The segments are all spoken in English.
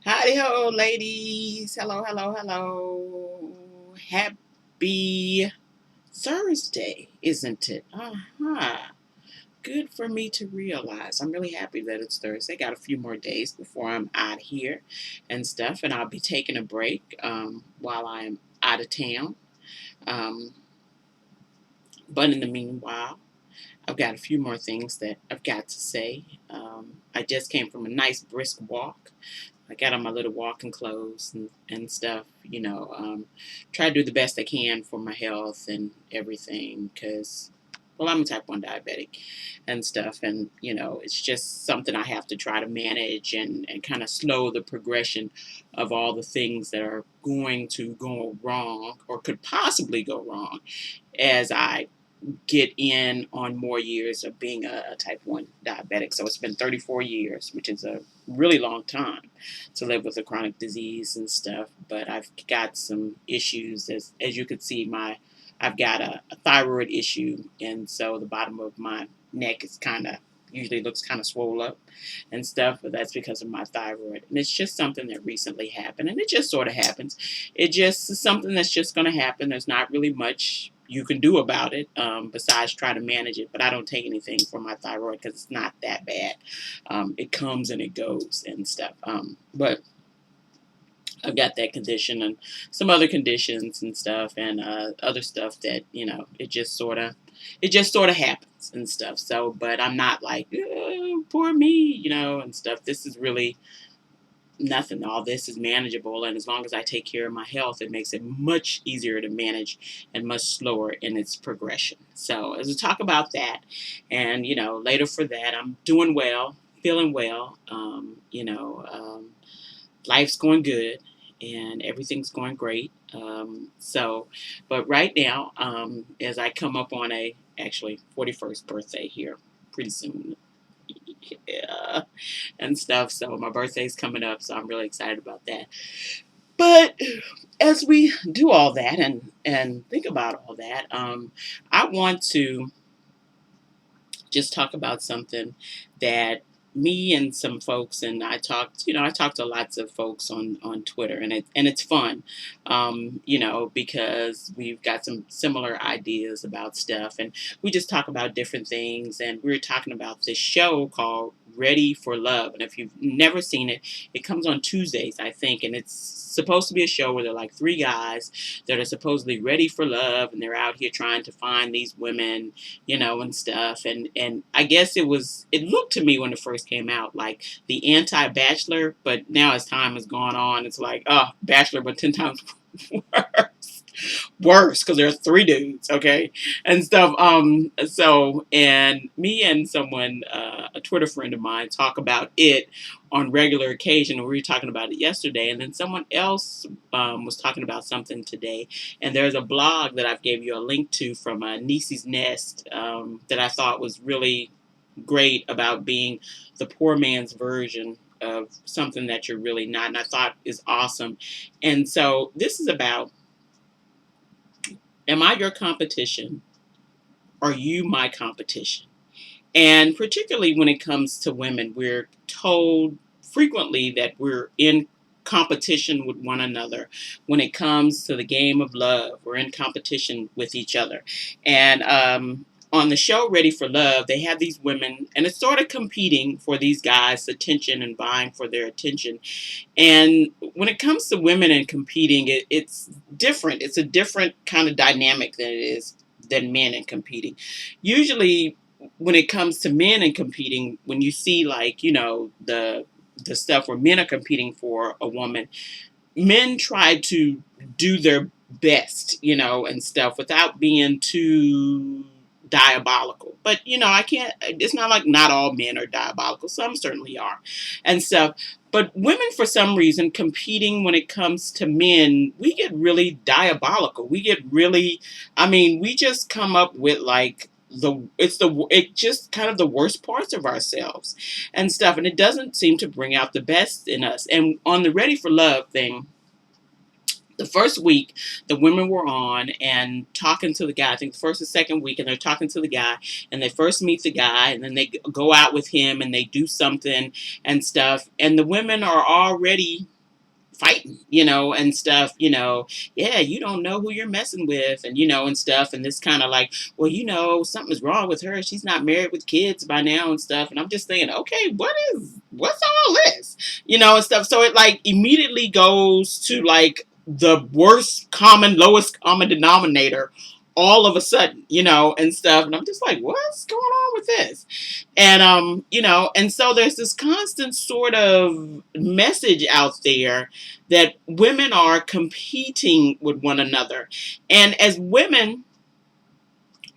Howdy ho, ladies. Hello, hello, hello. Happy Thursday, isn't it? Good for me to realize. I'm really happy that it's Thursday. Got a few more days before I'm out here and stuff, and I'll be taking a break while I'm out of town. Um, but in the meanwhile, I've got a few more things that I've got to say. I just came from a nice brisk walk. I got on my little walking clothes and stuff, try to do the best I can for my health and everything because, well, I'm a type 1 diabetic and stuff. And, it's just something I have to try to manage and kind of slow the progression of all the things that are going to go wrong or could possibly go wrong as I get in on more years of being a type 1 diabetic. So it's been 34 years, which is a really long time to live with a chronic disease and stuff. But I've got some issues, as you can see, I've got a thyroid issue, and so the bottom of my neck is kind of usually looks kind of swole up and stuff, but that's because of my thyroid. And it's just something that recently happened, and it just sort of happens. It just is something that's just going to happen. There's not really much you can do about it besides try to manage it. But I don't take anything for my thyroid because it's not that bad. It comes and it goes and stuff. But I've got that condition and some other conditions and stuff and other stuff that it just sort of happens and stuff. So, but I'm not like "Oh, poor me, and stuff. This is really nothing. All this is manageable, and as long as I take care of my health, it makes it much easier to manage and much slower in its progression. So, as we talk about that, and later for that, I'm doing well, feeling well. Life's going good, and everything's going great. But right now, as I come up on a actually 41st birthday here pretty soon, yeah, and stuff. So my birthday's coming up, so I'm really excited about that. But as we do all that and think about all that, I want to just talk about something that me and some folks and I talked to lots of folks on Twitter, and it's fun, because we've got some similar ideas about stuff, and we just talk about different things, and we were talking about this show called Ready for Love, and if you've never seen it, it comes on Tuesdays, I think, and it's supposed to be a show where they're like three guys that are supposedly ready for love, and they're out here trying to find these women, and stuff. And I guess it looked to me when it first came out like the anti-Bachelor, but now as time has gone on, it's like, oh, Bachelor, but 10 times worse because there's three dudes, okay, and stuff. And me and someone, a Twitter friend of mine, talk about it on regular occasion. We were talking about it yesterday, and then someone else was talking about something today. And there's a blog that I've gave you a link to from Niecy's Nest that I thought was really great about being the poor man's version of something that you're really not, and I thought is awesome. And so this is about, am I your competition? Are you my competition? And particularly when it comes to women, we're told frequently that we're in competition with one another. When it comes to the game of love, we're in competition with each other. And on the show Ready for Love, they have these women, and it's sort of competing for these guys' attention and vying for their attention. And when it comes to women and competing, it's different. It's a different kind of dynamic than it is than men and competing. Usually, when it comes to men and competing, when you see like the stuff where men are competing for a woman, men try to do their best, and stuff without being too diabolical. But I can't. It's not like not all men are diabolical. Some certainly are, and stuff. But women, for some reason, competing when it comes to men, we get really diabolical. We get really, I mean, we just come up with like it just kind of the worst parts of ourselves and stuff, and it doesn't seem to bring out the best in us. And on the Ready for Love thing, the first week the women were on and talking to the guy, I think the first or second week, and they're talking to the guy, and they first meet the guy, and then they go out with him and they do something and stuff, and the women are already fighting, and stuff, yeah, you don't know who you're messing with, and, and stuff. And this kind of like, well, something's wrong with her. She's not married with kids by now and stuff. And I'm just thinking, okay, what's all this, and stuff. So it like immediately goes to like the lowest common denominator all of a sudden, and stuff. And I'm just like, what's going on with this? And and so there's this constant sort of message out there that women are competing with one another. And as women,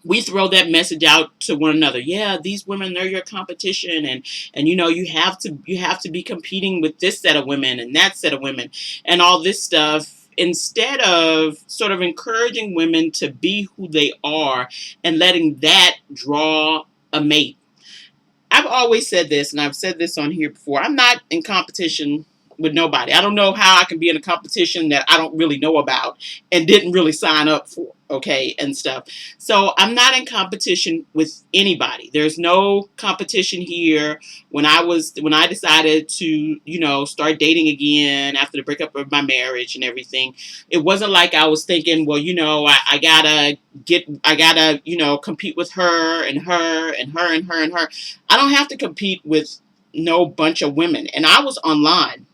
we throw that message out to one another. Yeah, these women, they're your competition, and you have to be competing with this set of women and that set of women and all this stuff, instead of sort of encouraging women to be who they are and letting that draw a mate. I've always said this, and I've said this on here before. I'm not in competition with nobody. I don't know how I can be in a competition that I don't really know about and didn't really sign up for, okay, and stuff. So I'm not in competition with anybody. There's no competition here. When I decided to, start dating again after the breakup of my marriage and everything, it wasn't like I was thinking, well, I gotta compete with her and her and her and her and her. I don't have to compete with no bunch of women. And I was online.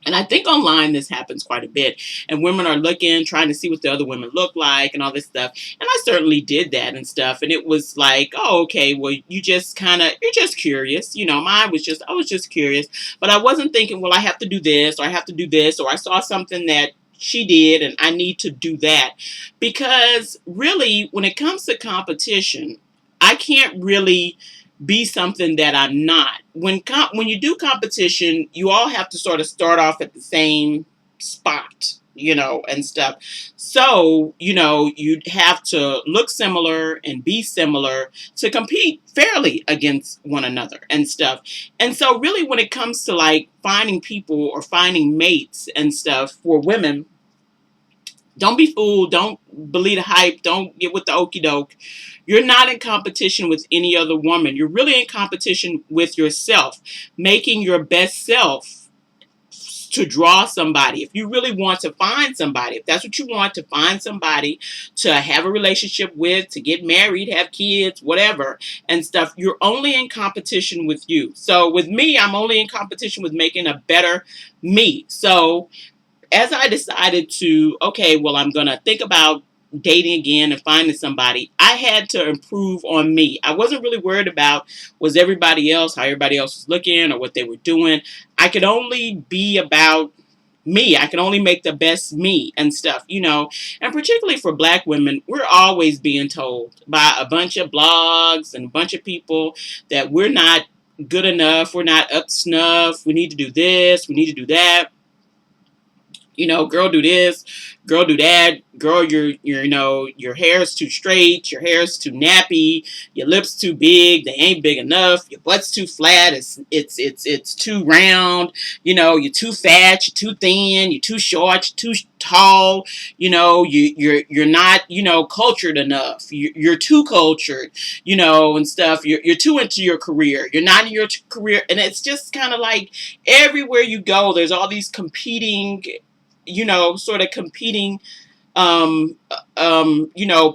And I think online this happens quite a bit. And women are looking, trying to see what the other women look like and all this stuff. And I certainly did that and stuff. And it was like, oh, okay, well, you're just curious. I was just curious. But I wasn't thinking, well, I have to do this, or I have to do this, or I saw something that she did and I need to do that. Because really, when it comes to competition, I can't really be something that I'm not. When you do competition, you all have to sort of start off at the same spot, and stuff. So, you'd have to look similar and be similar to compete fairly against one another and stuff. And so really when it comes to like finding people or finding mates and stuff for women, don't be fooled. Don't believe the hype. Don't get with the okey-doke. You're not in competition with any other woman. You're really in competition with yourself, making your best self to draw somebody. If you really want to find somebody, if that's what you want, to find somebody to have a relationship with, to get married, have kids, whatever, and stuff, you're only in competition with you. So with me, I'm only in competition with making a better me. So as I decided to, okay, well, I'm going to think about dating again and finding somebody, I had to improve on me. I wasn't really worried about how everybody else was looking or what they were doing. I could only be about me. I can only make the best me and stuff, and particularly for Black women, we're always being told by a bunch of blogs and a bunch of people that we're not good enough. We're not up to snuff. We need to do this. We need to do that. Girl, do this, girl, do that, girl, your hair is too straight, your hair is too nappy, your lips too big, they ain't big enough, your butt's too flat, it's too round, you're too fat, you're too thin, you're too short, you're too tall, you're not, cultured enough, you're too cultured, and stuff, you're too into your career, you're not in your career, and it's just kind of like everywhere you go, there's all these competing, sort of competing,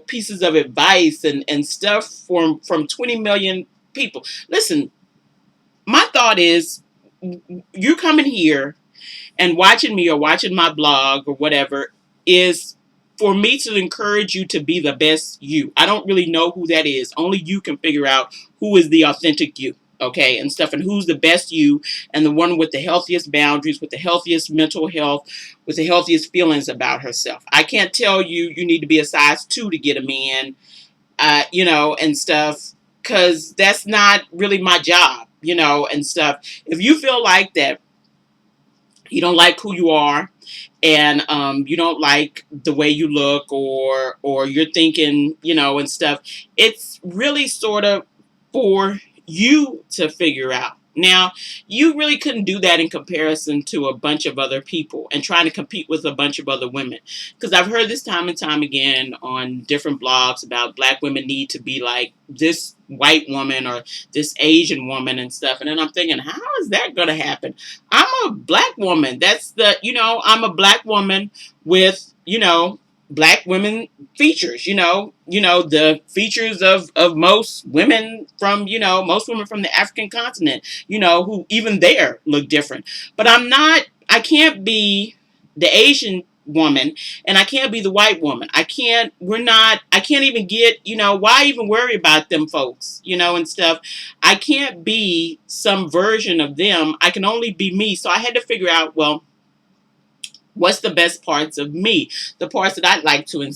pieces of advice and stuff from 20 million people. Listen, my thought is, you coming here and watching me or watching my blog or whatever is for me to encourage you to be the best you. I don't really know who that is. Only you can figure out who is the authentic you. Okay, and stuff, and who's the best you, and the one with the healthiest boundaries, with the healthiest mental health, with the healthiest feelings about herself. I can't tell you need to be a size 2 to get a man, and stuff, because that's not really my job, and stuff. If you feel like that, you don't like who you are, and you don't like the way you look, or you're thinking, and stuff, it's really sort of for you to figure out. Now, you really couldn't do that in comparison to a bunch of other people and trying to compete with a bunch of other women. Because I've heard this time and time again on different blogs about black women need to be like this white woman or this Asian woman and stuff. And then I'm thinking, how is that going to happen? I'm a black woman. I'm a black woman with, black women features, the features of most women from, most women from the African continent, who even there look different. But I can't be the Asian woman and I can't be the white woman. I can't even get, why even worry about them folks, and stuff. I can't be some version of them. I can only be me. So I had to figure out, well, what's the best parts of me? The parts that I'd like to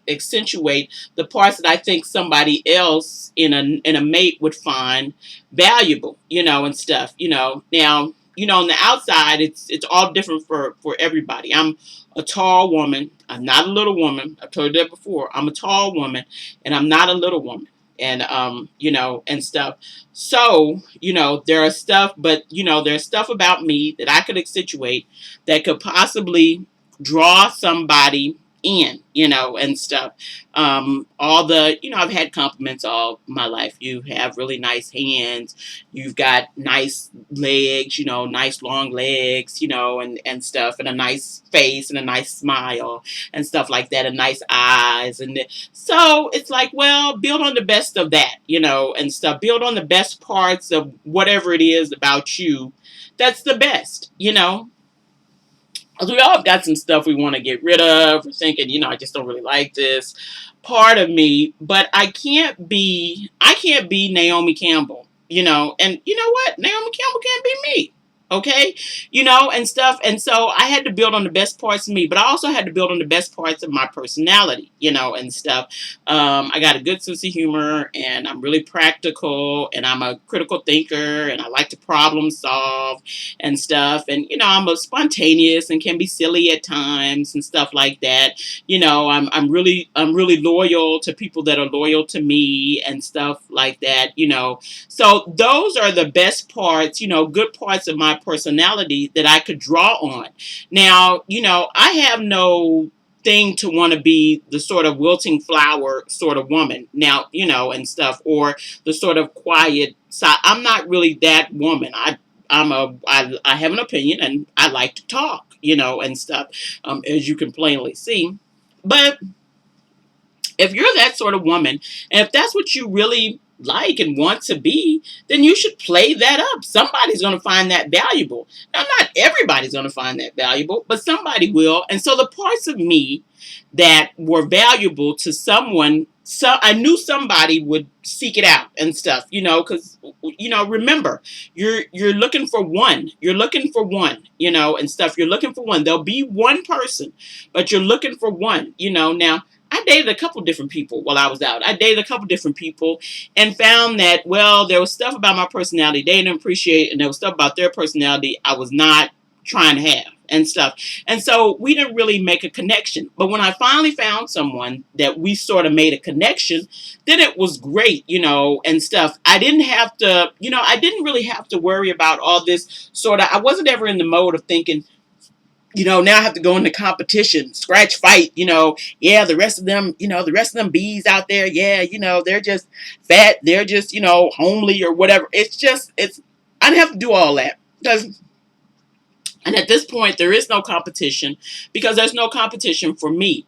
accentuate, the parts that I think somebody else in a mate would find valuable, and stuff, Now, on the outside, it's all different for everybody. I'm a tall woman. I'm not a little woman. I've told you that before. I'm a tall woman, and I'm not a little woman. And and stuff. So, there's stuff about me that I could accentuate that could possibly draw somebody in, and stuff. I've had compliments all my life. You have really nice hands. You've got nice legs, nice long legs, and stuff, and a nice face and a nice smile and stuff like that, and nice eyes. And so it's like, well, build on the best of that, and stuff. Build on the best parts of whatever it is about you that's the best, because we all have got some stuff we want to get rid of. We're thinking, I just don't really like this part of me, but I can't be Naomi Campbell, and you know what? Naomi Campbell can't be me. Okay, and stuff. And so I had to build on the best parts of me, but I also had to build on the best parts of my personality, and stuff. I got a good sense of humor, and I'm really practical, and I'm a critical thinker, and I like to problem solve and stuff. And I'm a spontaneous and can be silly at times and stuff like that. I'm really loyal to people that are loyal to me and stuff like that. So those are the best parts, good parts of my personality that I could draw on. Now, I have no thing to want to be the sort of wilting flower sort of woman now, and stuff, or the sort of quiet side. I'm not really that woman. I have an opinion and I like to talk, and stuff, as you can plainly see. But if you're that sort of woman, and if that's what you really like and want to be, then you should play that up. Somebody's going to find that valuable. Now, not everybody's going to find that valuable, but somebody will. And so the parts of me that were valuable to someone, so I knew somebody would seek it out and stuff, because remember, you're looking for one. You're looking for one, and stuff. You're looking for one. There'll be one person, but you're looking for one, Now, I dated a couple different people while I was out. I dated a couple different people and found that, well, there was stuff about my personality they didn't appreciate, and there was stuff about their personality I was not trying to have and stuff. And so we didn't really make a connection. But when I finally found someone that we sort of made a connection, then it was great, and stuff. I didn't have to, I didn't really have to worry about all this sort of, I wasn't ever in the mode of thinking, now I have to go into competition, scratch fight, yeah, the rest of them bees out there, yeah, they're just fat, they're just, homely or whatever. I didn't have to do all that. And at this point, there is no competition because there's no competition for me.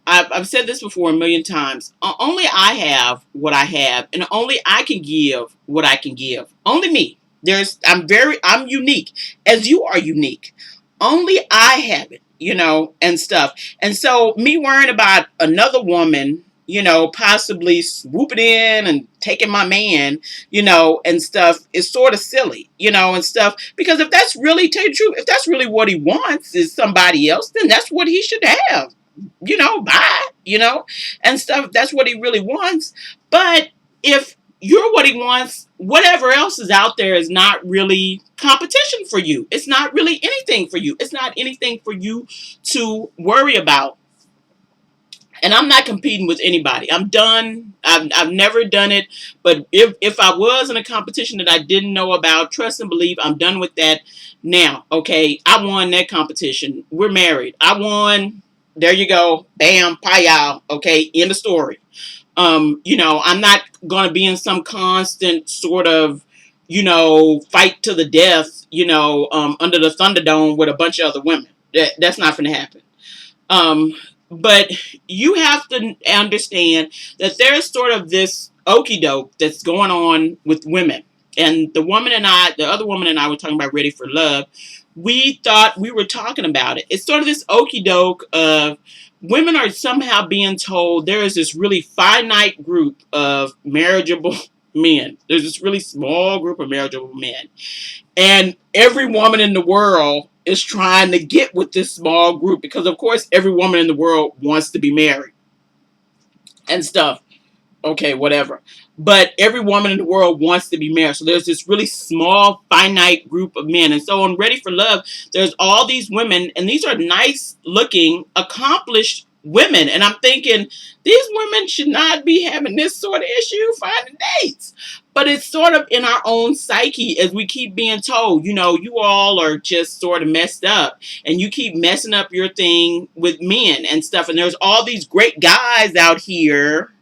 I've said this before a million times. Only I have what I have, and only I can give what I can give. Only me. I'm unique, as you are unique. Only I have it, and stuff. And so me worrying about another woman, possibly swooping in and taking my man, and stuff is sort of silly, and stuff. Because if that's really, tell you the truth, if that's really what he wants is somebody else, then that's what he should have, bye, and stuff. That's what he really wants. But if you're what he wants, whatever else is out there is not really competition for you. It's not really anything for you. It's not anything for you to worry about. And I'm not competing with anybody. I'm done. I've never done it. But if I was in a competition that I didn't know about, trust and believe, I'm done with that now. Okay, I won that competition. We're married. I won. There you go. Bam, payal. Okay, end of story. I'm not going to be in some constant sort of, fight to the death, under the Thunderdome with a bunch of other women. That's not going to happen. Um, but you have to understand that there's sort of this okey-doke that's going on with women. And the other woman and I were talking about Ready for Love. We thought we were talking about it. It's sort of this okey-doke of women are somehow being told there is this really finite group of marriageable men. There's this really small group of marriageable men. And every woman in the world is trying to get with this small group because, of course, every woman in the world wants to be married and stuff. Okay, whatever. But every woman in the world wants to be married. So there's this really small, finite group of men. And so on Ready for Love, there's all these women, and these are nice looking, accomplished women. And I'm thinking, these women should not be having this sort of issue finding dates. But it's sort of in our own psyche as we keep being told, you all are just sort of messed up. And you keep messing up your thing with men and stuff. And there's all these great guys out here,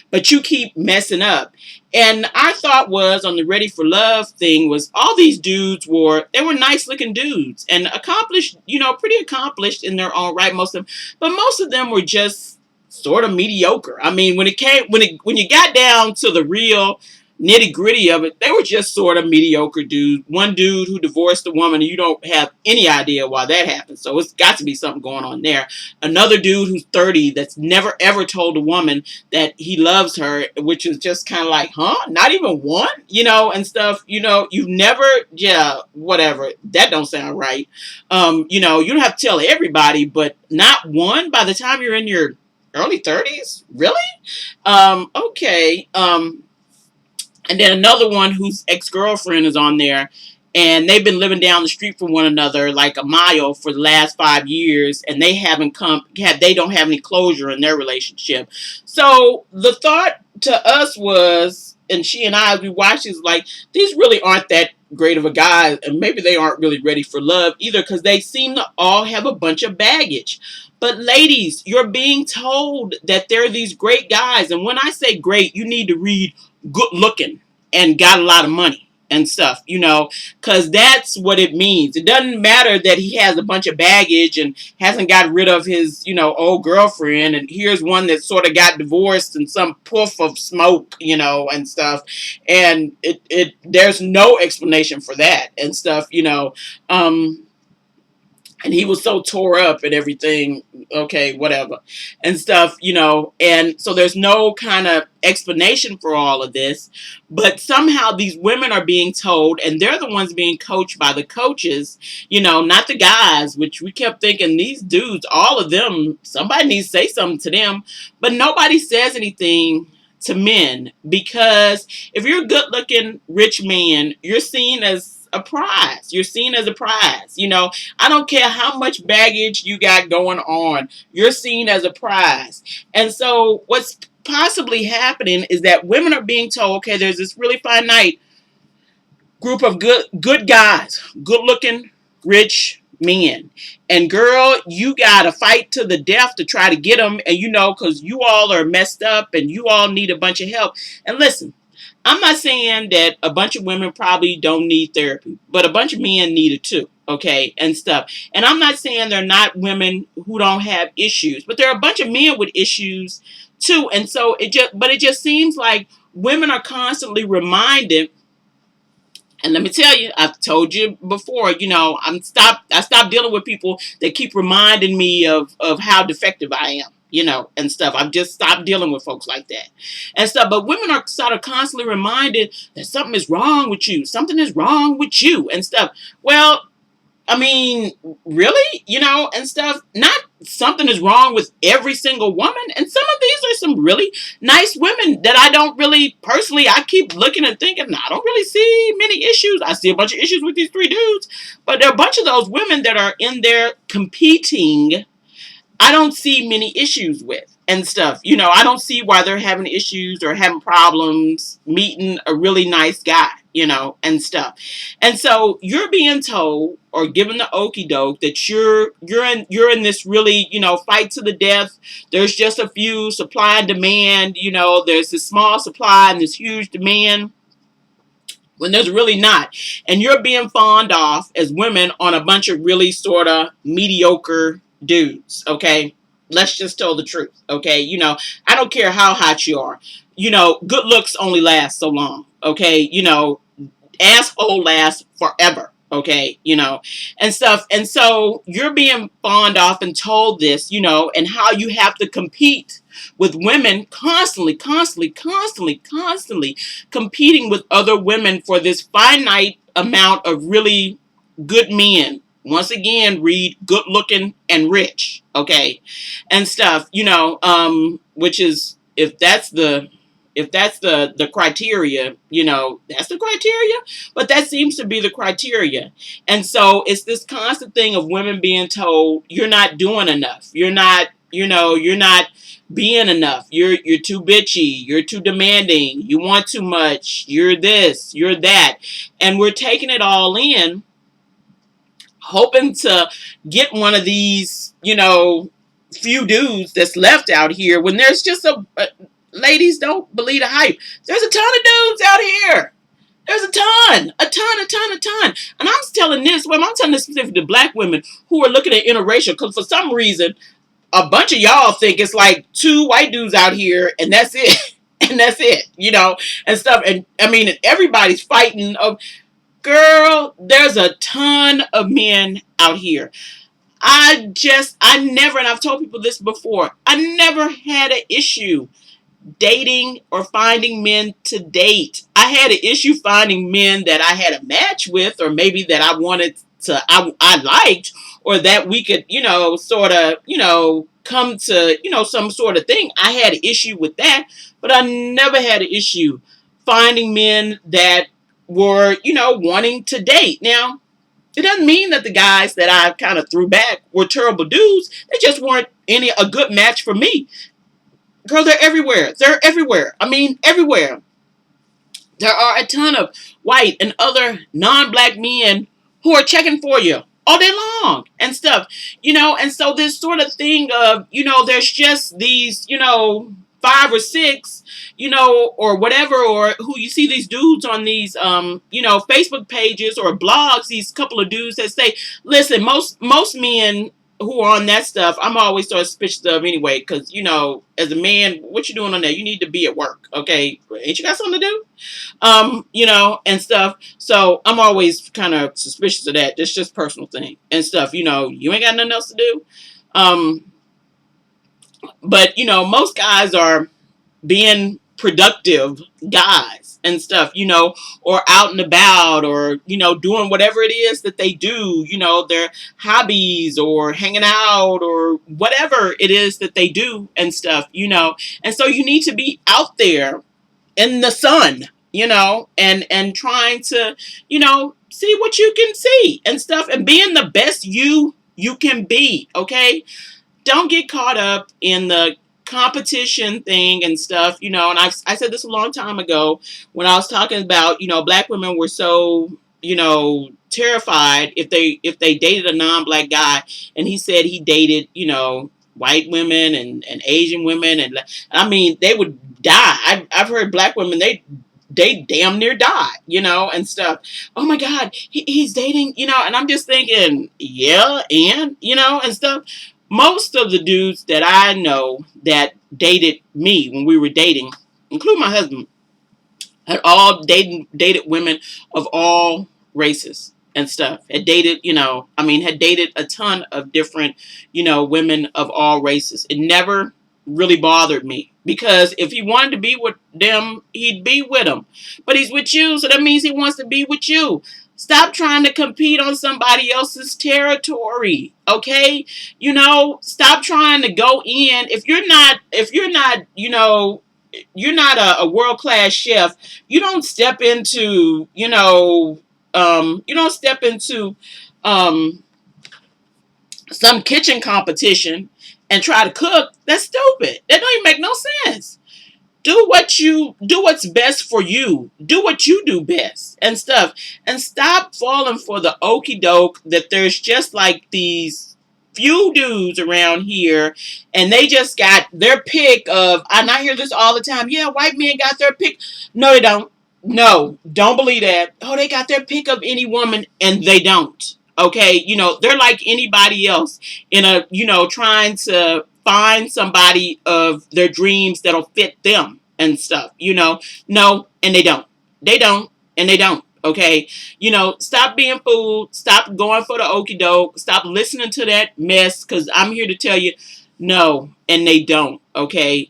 but you keep messing up. And our thought was on the Ready for Love thing was all these dudes were nice looking dudes and accomplished, pretty accomplished in their own right, most of them. But most of them were just sort of mediocre. I mean, when you got down to the real nitty gritty of it, they were just sort of mediocre dudes. One dude who divorced a woman, and you don't have any idea why that happened. So it's got to be something going on there. Another dude who's 30 that's never ever told a woman that he loves her, which is just kind of like, huh? Not even one, and stuff. You've never, yeah, whatever. That don't sound right. You don't have to tell everybody, but not one by the time you're in your early 30s, really? Okay. And then another one whose ex-girlfriend is on there, and they've been living down the street from one another like a mile for the last 5 years, and they don't have any closure in their relationship. So the thought to us was, and she and I, as we watched, is like, these really aren't that great of a guy, and maybe they aren't really ready for love either, because they seem to all have a bunch of baggage. But ladies, you're being told that there are these great guys, and when I say great, you need to read good looking and got a lot of money and stuff, because that's what it means. It doesn't matter that he has a bunch of baggage and hasn't got rid of his, old girlfriend. And here's one that sort of got divorced in some puff of smoke, and stuff. And there's no explanation for that and stuff, and he was so tore up and everything, okay, whatever, and stuff, and so there's no kind of explanation for all of this, but somehow these women are being told, and they're the ones being coached by the coaches, not the guys, which we kept thinking these dudes, all of them, somebody needs to say something to them, but nobody says anything to men, because if you're a good looking rich man, you're seen as a prize. You're seen as a prize. I don't care how much baggage you got going on. You're seen as a prize. And so what's possibly happening is that women are being told, okay, there's this really finite group of good guys, good looking, rich men. And girl, you got to fight to the death to try to get them. And because you all are messed up and you all need a bunch of help. And listen, I'm not saying that a bunch of women probably don't need therapy, but a bunch of men need it too, okay, and stuff. And I'm not saying they're not women who don't have issues, but there are a bunch of men with issues too. And so it just seems like women are constantly reminded. And let me tell you, I've told you before, I stopped dealing with people that keep reminding me of how defective I am, and stuff. I've just stopped dealing with folks like that and stuff. But women are sort of constantly reminded that something is wrong with you. Something is wrong with you and stuff. Well, I mean, really, and stuff. Not something is wrong with every single woman. And some of these are some really nice women that I don't really, personally, I keep looking and thinking, I don't really see many issues. I see a bunch of issues with these three dudes. But there are a bunch of those women that are in there competing, I don't see many issues with. and stuff. I don't see why they're having issues or having problems meeting a really nice guy, and stuff. And so you're being told or given the okey doke that you're in this really, fight to the death. There's just a few supply and demand, there's this small supply and this huge demand when there's really not. And you're being fawned off as women on a bunch of really sort of mediocre dudes, okay? Let's just tell the truth, okay? I don't care how hot you are. Good looks only last so long, okay? Asshole lasts forever, okay, and stuff. And so you're being fawned off and told this, and how you have to compete with women constantly, constantly, constantly, constantly competing with other women for this finite amount of really good men. Once again, read good looking and rich, okay, and stuff, which is, if that's the criteria, that's the criteria. But that seems to be the criteria. And so it's this constant thing of women being told you're not doing enough. You're not being enough. You're too bitchy. You're too demanding. You want too much. You're this, you're that. And we're taking it all in, hoping to get one of these, few dudes that's left out here when there's just ladies, don't believe the hype. There's a ton of dudes out here. There's a ton, a ton, a ton, a ton. And I'm telling this specifically to black women who are looking at interracial, because for some reason, a bunch of y'all think it's like two white dudes out here and that's it. And that's it, and stuff. And I mean, everybody's fighting. Girl, there's a ton of men out here. I never, and I've told people this before, I never had an issue dating or finding men to date. I had an issue finding men that I had a match with, or maybe that I liked, or that we could, sort of, come to, some sort of thing. I had an issue with that, but I never had an issue finding men that were, wanting to date. Now, it doesn't mean that the guys that I kind of threw back were terrible dudes. They just weren't a good match for me. Girl, they're everywhere. They're everywhere. I mean, everywhere. There are a ton of white and other non-black men who are checking for you all day long and stuff, and so this sort of thing of, there's just these, 5 or 6, or whatever, or who you see these dudes on these, Facebook pages or blogs, these couple of dudes that say, listen, most men who are on that stuff, I'm always sort of suspicious of anyway, because, as a man, what you doing on that? You need to be at work, okay? Ain't you got something to do? And stuff. So I'm always kind of suspicious of that. It's just personal thing and stuff. You ain't got nothing else to do. But most guys are being productive guys and stuff, or out and about, or, doing whatever it is that they do, their hobbies, or hanging out, or whatever it is that they do and stuff, and so you need to be out there in the sun, and trying to, see what you can see and stuff, and being the best you can be, okay? Don't get caught up in the competition thing and stuff, and I said this a long time ago when I was talking about, black women were so, terrified if they dated a non-black guy, and he said he dated, white women and Asian women, and I mean, they would die. I've heard black women, they damn near die, and stuff. Oh my God, he's dating, and I'm just thinking, yeah, and stuff. Most of the dudes that I know that dated me when we were dating, including my husband, had all dated women of all races and stuff. Had dated, had dated a ton of different, women of all races. It never really bothered me, because if he wanted to be with them, he'd be with them. But he's with you, so that means he wants to be with you. Stop trying to compete on somebody else's territory, okay? Stop trying to go in. If you're not, you're not a world-class chef, you don't step into, um, some kitchen competition and try to cook, that's stupid. That don't even make no sense. Do what's best for you. Do what you do best and stuff. And stop falling for the okey doke that there's just like these few dudes around here and they just got their pick of, and I hear this all the time, yeah, white men got their pick. No, they don't. No, don't believe that. Oh, they got their pick of any woman, and they don't. Okay, they're like anybody else in a, trying to find somebody of their dreams that'll fit them and stuff. No, and they don't. They don't, and they don't. Okay, stop being fooled. Stop going for the okey doke. Stop listening to that mess. Because I'm here to tell you, no, and they don't. Okay,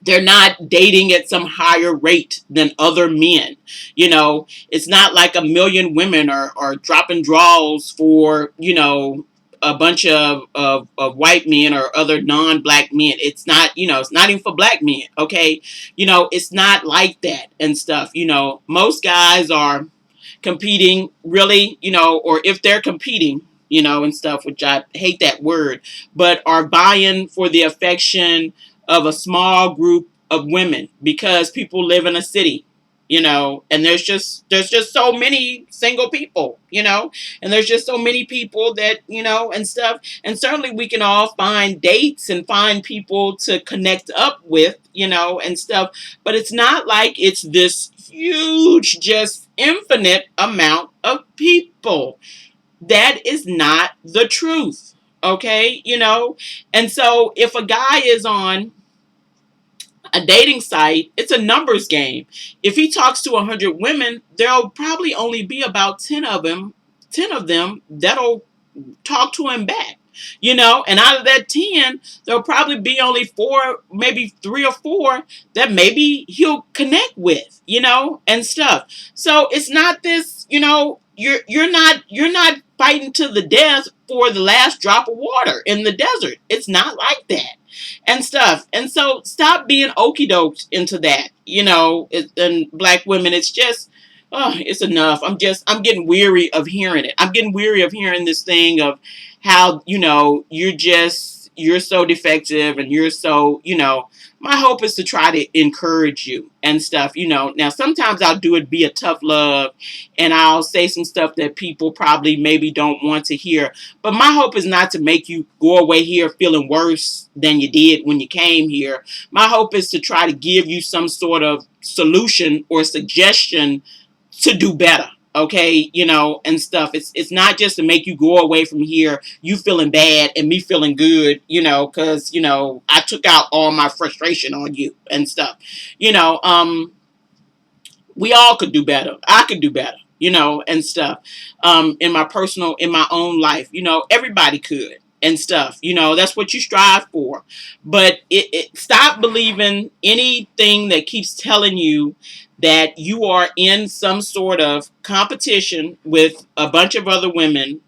they're not dating at some higher rate than other men. It's not like a million women are dropping draws for, a bunch of white men or other non-black men. It's not, it's not even for black men. Okay. It's not like that and stuff. Most guys are competing really, or if they're competing, and stuff, which I hate that word, but are vying for the affection of a small group of women because people live in a city, and there's just so many single people, and there's just so many people that, and stuff. And certainly we can all find dates and find people to connect up with, and stuff. But it's not like it's this huge, just infinite amount of people. That is not the truth. Okay. And so if a guy is on a dating site, it's a numbers game. If he talks to 100 women, there'll probably only be about 10 of them that'll talk to him back. And out of that 10, there'll probably be only 4, maybe 3 or 4 that maybe he'll connect with, and stuff. So it's not this, you're not fighting to the death for the last drop of water in the desert. It's not like that and stuff. And so stop being okey doked into that, and black women, it's just, oh, it's enough. I'm getting weary of hearing it. I'm getting weary of hearing this thing of how, you're so defective and you're so, my hope is to try to encourage you and stuff, Now, sometimes I'll do it via tough love and I'll say some stuff that people probably maybe don't want to hear. But my hope is not to make you go away here feeling worse than you did when you came here. My hope is to try to give you some sort of solution or suggestion to do better. Okay, and stuff. It's not just to make you go away from here, you feeling bad and me feeling good, because, I took out all my frustration on you and stuff. We all could do better. I could do better, and stuff. In my own life, everybody could and stuff. That's what you strive for. But stop believing anything that keeps telling you that you are in some sort of competition with a bunch of other women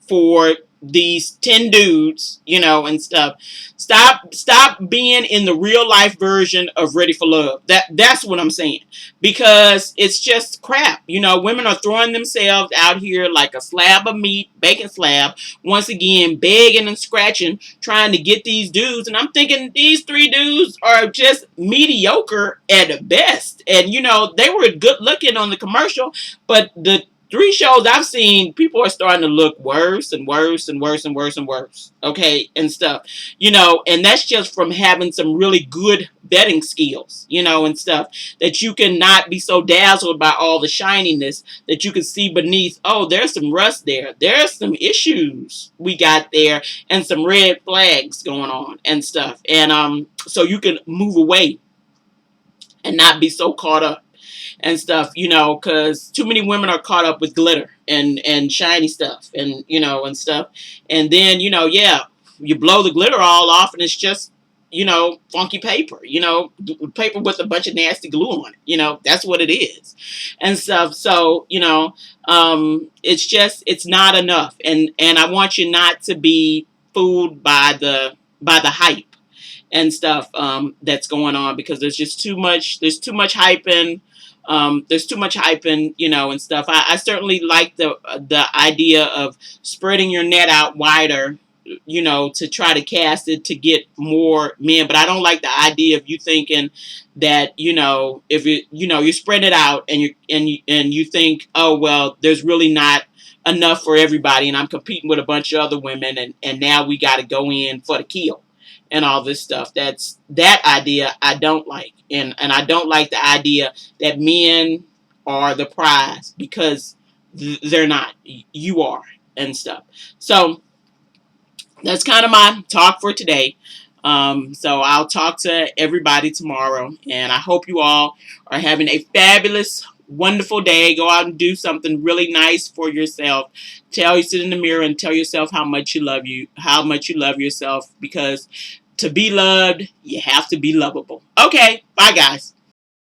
for these 10 dudes, and stuff. Stop being in the real life version of Ready for Love. That's what I'm saying. Because it's just crap. Women are throwing themselves out here like a slab of meat, bacon slab, once again, begging and scratching, trying to get these dudes. And I'm thinking these 3 dudes are just mediocre at best. And, they were good looking on the commercial, but the 3 shows I've seen, people are starting to look worse and worse and worse and worse and worse. Okay, and stuff. And that's just from having some really good vetting skills, and stuff. That you can not be so dazzled by all the shininess that you can see beneath, oh, there's some rust there. There's some issues we got there and some red flags going on and stuff. And so you can move away and not be so caught up and stuff, because too many women are caught up with glitter and shiny stuff and, and stuff. And then, yeah, you blow the glitter all off and it's just, funky paper, paper with a bunch of nasty glue on it, that's what it is and stuff. So, it's not enough. And I want you not to be fooled by the hype and stuff, that's going on, because there's too much hyping. There's too much hyping, and stuff. I certainly like the idea of spreading your net out wider, to try to cast it to get more men. But I don't like the idea of you thinking that, if you spread it out and you think, oh, well, there's really not enough for everybody, and I'm competing with a bunch of other women, and now we got to go in for the kill and all this stuff. That idea I don't like. And I don't like the idea that men are the prize, because they're not. You are, and stuff. So that's kind of my talk for today. So I'll talk to everybody tomorrow, and I hope you all are having a fabulous, wonderful day. Go out and do something really nice for yourself. Sit in the mirror and tell yourself how much you love yourself, because to be loved, you have to be lovable. Okay, bye guys.